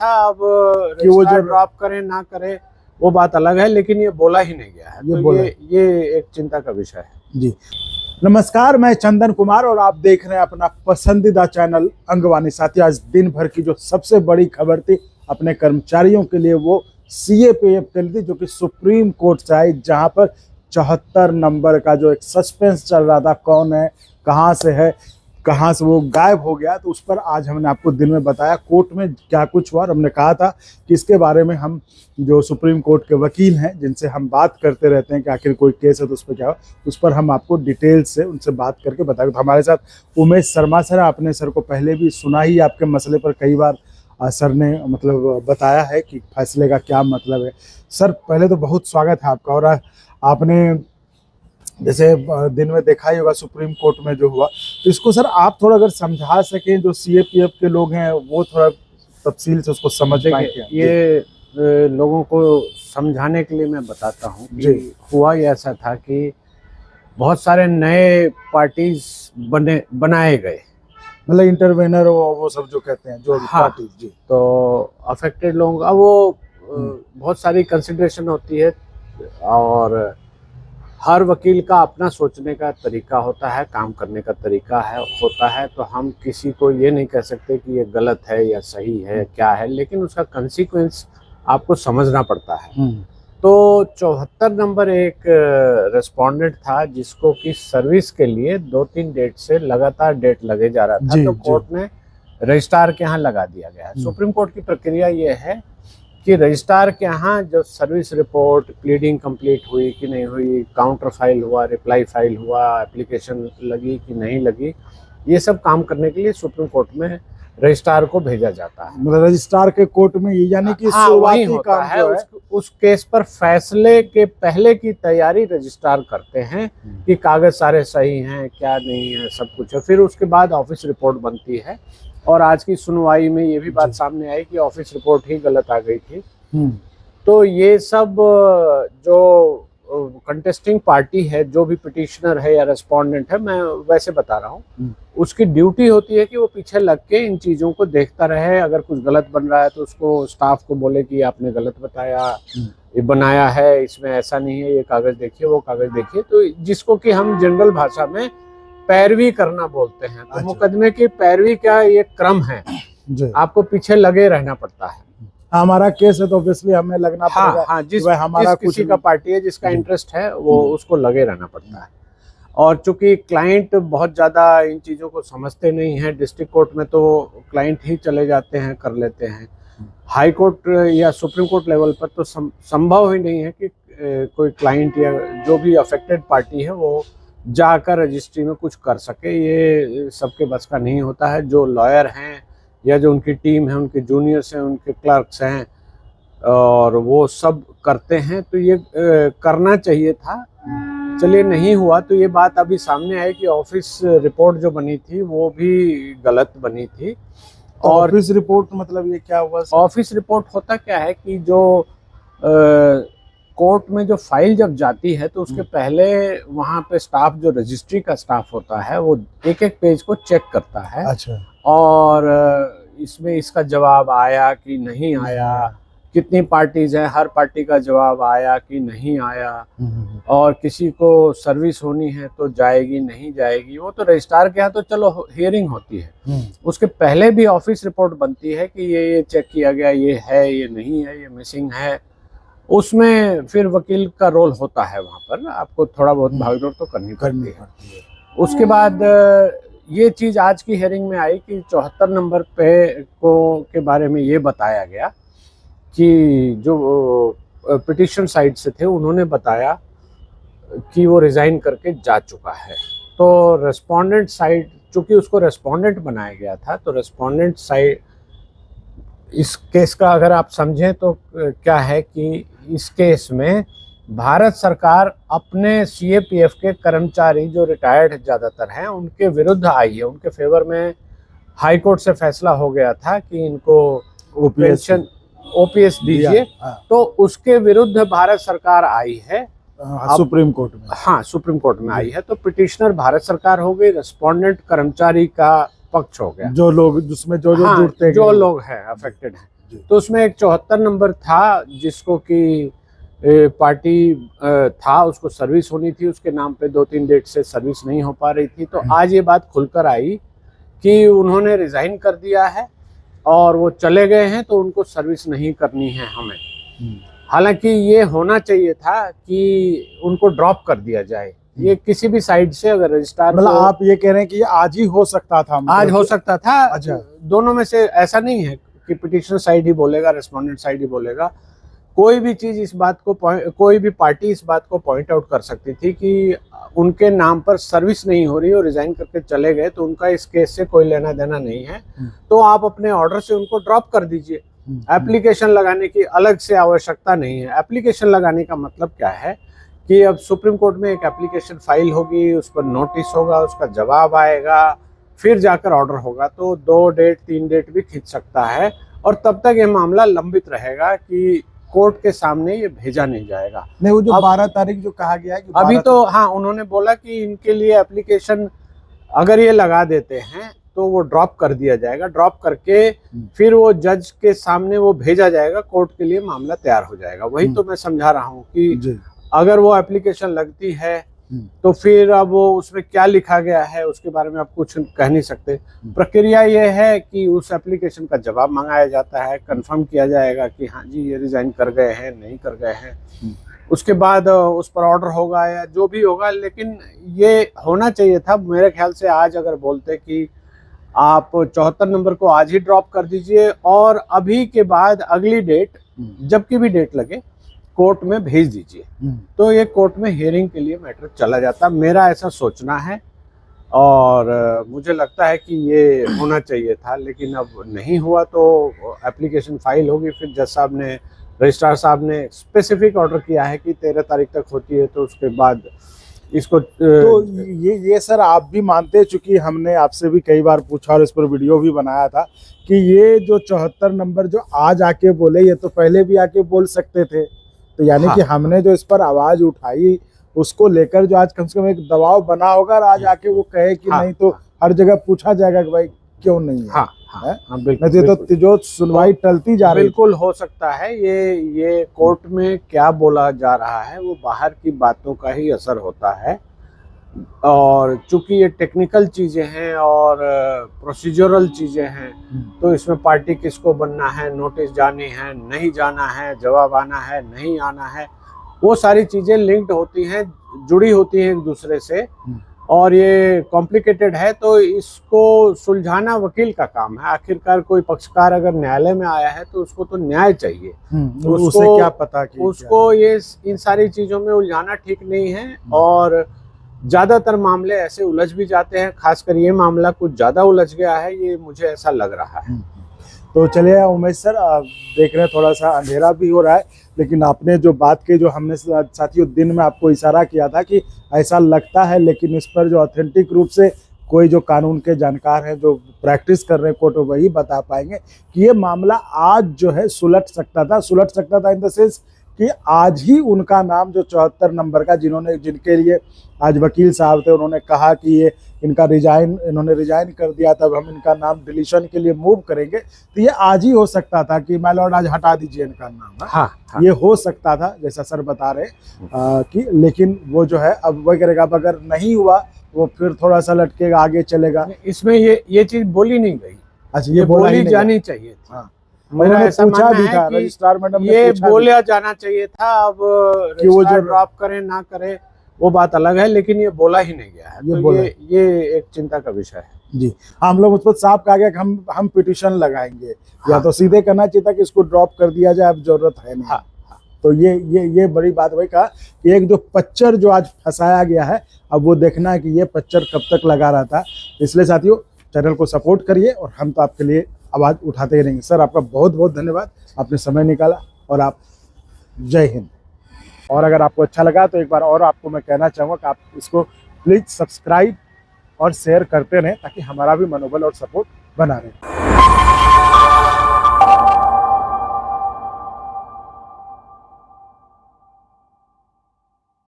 अब कि वो जो ड्रॉप करें ना करें वो बात अलग है, लेकिन ये बोला ही नहीं गया है। ये एक चिंता का विषय है जी। नमस्कार, मैं चंदन कुमार और आप देख रहे हैं अपना पसंदीदा चैनल अंगवानी। साथी, आज दिन भर की जो सबसे बड़ी खबर थी अपने कर्मचारियों के लिए, वो CAPF के लिए थी, जो कि सुप्रीम कोर्ट से आई, जहां पर 74 नंबर का जो एक सस्पेंस चल रहा था, कौन है, कहां से है, कहां से वो गायब हो गया, तो उस पर आज हमने आपको दिन में बताया कोर्ट में क्या कुछ हुआ। और हमने कहा था कि इसके बारे में हम जो सुप्रीम कोर्ट के वकील हैं, जिनसे हम बात करते रहते हैं कि आखिर कोई केस है तो उस पर क्या हो, उस पर हम आपको डिटेल से उनसे बात करके बताएंगे। तो हमारे साथ उमेश शर्मा सर, आपने सर को पहले भी सुना ही आपके मसले पर कई बार सर ने मतलब बताया है कि फैसले का क्या मतलब है। सर, पहले तो बहुत स्वागत है आपका। और आपने जैसे दिन में देखा ही होगा सुप्रीम कोर्ट में जो हुआ, तो इसको सर आप थोड़ा अगर समझा सकें, जो CAPF के लोग हैं वो थोड़ा तफसील से उसको समझ पाएं। ये लोगों को समझाने के लिए मैं बताता हूँ कि हुआ ये ऐसा था कि बहुत सारे नए पार्टीज बनाए गए, मतलब इंटरवेनर वो सब जो कहते हैं, जो पार्टीज। जी। तो अफेक्टेड लोगों का वो बहुत सारी कंसिडरेशन होती है, और हर वकील का अपना सोचने का तरीका होता है, काम करने का तरीका होता है। तो हम किसी को ये नहीं कह सकते कि ये गलत है या सही है, क्या है, लेकिन उसका कंसीक्वेंस आपको समझना पड़ता है। तो 74 नंबर एक रेस्पोंडेंट था, जिसको कि सर्विस के लिए 2-3 डेट से लगातार डेट लगे जा रहा था। तो कोर्ट ने रजिस्ट्रार के यहाँ लगा दिया गया है। सुप्रीम कोर्ट की प्रक्रिया ये है कि रजिस्ट्रार के यहाँ जो सर्विस रिपोर्ट, प्लीडिंग कंप्लीट हुई कि नहीं हुई, काउंटर फाइल हुआ, रिप्लाई फाइल हुआ, एप्लीकेशन लगी कि नहीं लगी, ये सब काम करने के लिए सुप्रीम कोर्ट में रजिस्ट्रार को भेजा जाता है। मतलब रजिस्ट्रार के कोर्ट में, यानी कि शुरुआती काम है, उस केस पर फैसले के पहले की तैयारी रजिस्ट्रार करते हैं कि कागज सारे सही हैं, क्या नहीं है, सब कुछ है। फिर उसके बाद ऑफिस रिपोर्ट बनती है, और आज की सुनवाई में ये भी बात सामने आई कि ऑफिस रिपोर्ट ही गलत आ गई थी। तो ये सब जो कंटेस्टिंग पार्टी है, जो भी पिटिशनर है या रेस्पोंडेंट है, मैं वैसे बता रहा हूँ, उसकी ड्यूटी होती है कि वो पीछे लग के इन चीज़ों को देखता रहे। अगर कुछ गलत बन रहा है तो उसको स्टाफ को बोले कि आपने गलत बताया, ये बनाया है, इसमें ऐसा नहीं है, ये कागज देखिए, वो कागज देखिए। तो जिसको कि हम जनरल भाषा में पैरवी करना बोलते हैं। तो मुकदमे की पैरवी का ये क्रम है, आपको पीछे लगे रहना पड़ता है। हमारा केस है तो ऑब्वियसली हमें लगना पड़ेगा। हाँ, जिस किसी का पार्टी है, जिसका इंटरेस्ट है, वो उसको लगे रहना पड़ता है। और चूंकि क्लाइंट बहुत ज्यादा इन चीजों को समझते नहीं है, डिस्ट्रिक्ट कोर्ट में तो क्लाइंट ही चले जाते हैं, कर लेते हैं। हाई कोर्ट या सुप्रीम कोर्ट लेवल पर तो संभव ही नहीं है कि कोई क्लाइंट या जो भी अफेक्टेड पार्टी है वो जाकर रजिस्ट्री में कुछ कर सके। ये सबके बस का नहीं होता है। जो लॉयर हैं या जो उनकी टीम है, उनके जूनियर्स हैं, उनके क्लर्क्स हैं, और वो सब करते हैं। तो ये करना चाहिए था, चलिए नहीं हुआ। तो ये बात अभी सामने आई कि ऑफिस रिपोर्ट जो बनी थी वो भी गलत बनी थी। और ऑफिस रिपोर्ट मतलब ये क्या हुआ? ऑफिस रिपोर्ट होता क्या है कि जो कोर्ट में जो फाइल जब जाती है तो उसके पहले वहाँ पे स्टाफ, जो रजिस्ट्री का स्टाफ होता है, वो एक एक पेज को चेक करता है। अच्छा। और इसमें इसका जवाब आया कि नहीं आया, कितनी पार्टीज हैं, हर पार्टी का जवाब आया कि नहीं आया, और किसी को सर्विस होनी है तो जाएगी नहीं जाएगी। वो तो रजिस्ट्रार के यहाँ तो चलो हियरिंग होती है, उसके पहले भी ऑफिस रिपोर्ट बनती है कि ये चेक किया गया, ये है, ये नहीं है, ये मिसिंग है। उसमें फिर वकील का रोल होता है, वहाँ पर आपको थोड़ा बहुत भागदौड़ तो करनी पड़ती है। उसके बाद ये चीज़ आज की हियरिंग में आई कि 74 नंबर के बारे में ये बताया गया कि जो पिटिशन साइड से थे, उन्होंने बताया कि वो रिज़ाइन करके जा चुका है। तो रेस्पोंडेंट साइड, चूँकि उसको रेस्पोंडेंट बनाया गया था, तो रेस्पोंडेंट साइड इस केस का अगर आप समझें तो क्या है कि इस केस में भारत सरकार अपने CAPF के कर्मचारी जो रिटायर्ड ज़्यादातर हैं, उनके विरुद्ध आई है। उनके फेवर में हाई कोर्ट से फैसला हो गया था कि इनको पेंशन OPS दीजिए। तो उसके विरुद्ध भारत सरकार आई है सुप्रीम कोर्ट में। हाँ, सुप्रीम कोर्ट में आई है। तो पिटिशनर भारत सरकार हो गई, रेस्पोंडेंट कर्मचारी का पक्ष हो गया। जो लोग जिसमें जो जुड़ते हैं, जो लोग हैं अफेक्टेड हैं। तो उसमें एक 74 नंबर था जिसको कि पार्टी था, उसको सर्विस होनी थी, उसके नाम पे 2-3 डेट से सर्विस नहीं हो पा रही थी। तो आज ये बात खुलकर आई कि उन्होंने रिजाइन कर दिया है और वो चले गए हैं, तो उनको सर्विस नहीं करनी है हमें। हालांकि ये होना चाहिए था कि उनको ड्रॉप कर दिया जाए, ये किसी भी साइड से। अगर रजिस्ट्रार, मतलब आप ये कह रहे हैं कि ये आज ही हो सकता था? आज हो सकता था। अच्छा, दोनों में से ऐसा नहीं है कि पिटिशनर साइड ही बोलेगा, रेस्पोंडेंट साइड ही बोलेगा। कोई भी चीज इस बात को, कोई भी पार्टी इस बात को पॉइंट आउट कर सकती थी कि उनके नाम पर सर्विस नहीं हो रही और रिजाइन करके चले गए, तो उनका इस केस से कोई लेना देना नहीं है। तो आप अपने ऑर्डर से उनको ड्रॉप कर दीजिए। एप्लीकेशन लगाने की अलग से आवश्यकता नहीं है। एप्लीकेशन लगाने का मतलब क्या है कि अब सुप्रीम कोर्ट में एक एप्लीकेशन फाइल होगी, उस पर नोटिस होगा, उसका जवाब आएगा, फिर जाकर ऑर्डर होगा। तो 2 डेट 3 डेट भी खींच सकता है और तब तक ये मामला लंबित रहेगा कि कोर्ट के सामने ये भेजा नहीं जाएगा। नहीं, वो जो 12 तारीख जो कहा गया है कि अभी तो हाँ, उन्होंने बोला कि इनके लिए एप्लीकेशन अगर ये लगा देते हैं तो वो ड्रॉप कर दिया जाएगा। ड्रॉप करके फिर वो जज के सामने वो भेजा जाएगा, कोर्ट के लिए मामला तैयार हो जाएगा। वही तो मैं समझा रहा हूँ कि अगर वो एप्लीकेशन लगती है तो फिर अब वो उसमें क्या लिखा गया है उसके बारे में आप कुछ कह नहीं सकते। प्रक्रिया ये है कि उस एप्लीकेशन का जवाब मंगाया जाता है, कंफर्म किया जाएगा कि हाँ जी ये रिजाइन कर गए हैं, नहीं कर गए हैं। उसके बाद उस पर ऑर्डर होगा या जो भी होगा। लेकिन ये होना चाहिए था मेरे ख्याल से, आज अगर बोलते कि आप 74 नंबर को आज ही ड्रॉप कर दीजिए और अभी के बाद अगली डेट, जबकि भी डेट लगे, कोर्ट में भेज दीजिए, तो ये कोर्ट में हियरिंग के लिए मैटर चला जाता। मेरा ऐसा सोचना है और मुझे लगता है कि ये होना चाहिए था। लेकिन अब नहीं हुआ तो एप्लीकेशन फाइल होगी, फिर जज साहब ने, रजिस्ट्रार साहब ने स्पेसिफिक ऑर्डर किया है कि 13 तारीख तक होती है, तो उसके बाद इसको तो ये सर आप भी मानते हैं, चूंकि हमने आपसे भी कई बार पूछा और इस पर वीडियो भी बनाया था कि ये जो 74 नंबर जो आज आके बोले, ये तो पहले भी आके बोल सकते थे। तो यानी कि हमने जो इस पर आवाज उठाई उसको लेकर जो आज कम से कम एक दबाव बना होगा और आज आके वो कहे कि नहीं, तो हर जगह पूछा जाएगा कि भाई क्यों नहीं है। बिल्कुल, तो जो सुनवाई टलती जा रही, बिल्कुल हो सकता है ये कोर्ट में क्या बोला जा रहा है वो बाहर की बातों का ही असर होता है। और चूंकि ये टेक्निकल चीजें हैं और प्रोसीजरल चीजें हैं, तो इसमें पार्टी किसको बनना है, नोटिस जानी है, नहीं जाना है, जवाब आना है, नहीं आना है, वो सारी चीजें लिंक्ड होती हैं, जुड़ी होती हैं एक दूसरे से, और ये कॉम्प्लिकेटेड है। तो इसको सुलझाना वकील का काम है। आखिरकार कोई पक्षकार अगर न्यायालय में आया है तो उसको तो न्याय चाहिए, तो उसे क्या पता कि उसको ये इन सारी चीजों में उलझाना ठीक नहीं है। और ज्यादातर मामले ऐसे उलझ भी जाते हैं, खासकर ये मामला कुछ ज्यादा उलझ गया है, ये मुझे ऐसा लग रहा है। तो चलिए उमेश सर, देख रहे हैं थोड़ा सा अंधेरा भी हो रहा है, लेकिन आपने जो बात की, जो हमने साथियों दिन में आपको इशारा किया था कि ऐसा लगता है, लेकिन इस पर जो ऑथेंटिक रूप से कोई जो कानून के जानकार हैं, जो प्रैक्टिस कर रहे हैं कोर्ट, वही बता पाएंगे कि ये मामला आज जो है सुलट सकता था इन द सेंस कि आज ही उनका नाम जो 74 नंबर का, जिनके लिए आज वकील साहब थे, उन्होंने कहा कि ये इन्होंने रिजाइन कर दिया, तब हम इनका नाम डिलीशन के लिए मूव करेंगे, तो ये आज ही हो सकता था कि माय लॉर्ड आज हटा दीजिए इनका नाम। हाँ, ये हो सकता था, जैसा सर बता रहे कि, लेकिन वो जो है अब वही करेगा। अब अगर नहीं हुआ वो फिर थोड़ा सा लटकेगा, आगे चलेगा। इसमें ये चीज बोली नहीं गई। अच्छा, ये बोली जानी चाहिए थी। हाँ, मैंने पूछा भी था, रजिस्ट्रार मैडम ने ये बोला जाना चाहिए था। अब कि वो जो ड्रॉप करे ना करे वो बात अलग है, लेकिन ये बोला ही नहीं गया है। ये एक चिंता का विषय है जी। हम लोग उस पर साफ कहा गया कि हम पिटीशन लगाएंगे। या तो सीधे करना चाहिए था कि इसको ड्रॉप कर दिया जाए, अब जरूरत है नहीं। तो ये बड़ी बात वही कहा कि एक जो पच्चर जो आज फंसाया गया है, अब वो देखना है कि ये पच्चर कब तक लगा रहा था। इसलिए साथियों चैनल को सपोर्ट करिए और हम तो आपके लिए आवाज उठाते ही रहेंगे। सर आपका बहुत बहुत धन्यवाद, आपने समय निकाला, और आप जय हिंद। और अगर आपको अच्छा लगा तो एक बार और आपको मैं कहना चाहूँगा कि आप इसको प्लीज सब्सक्राइब और शेयर करते रहें, ताकि हमारा भी मनोबल और सपोर्ट बना रहे।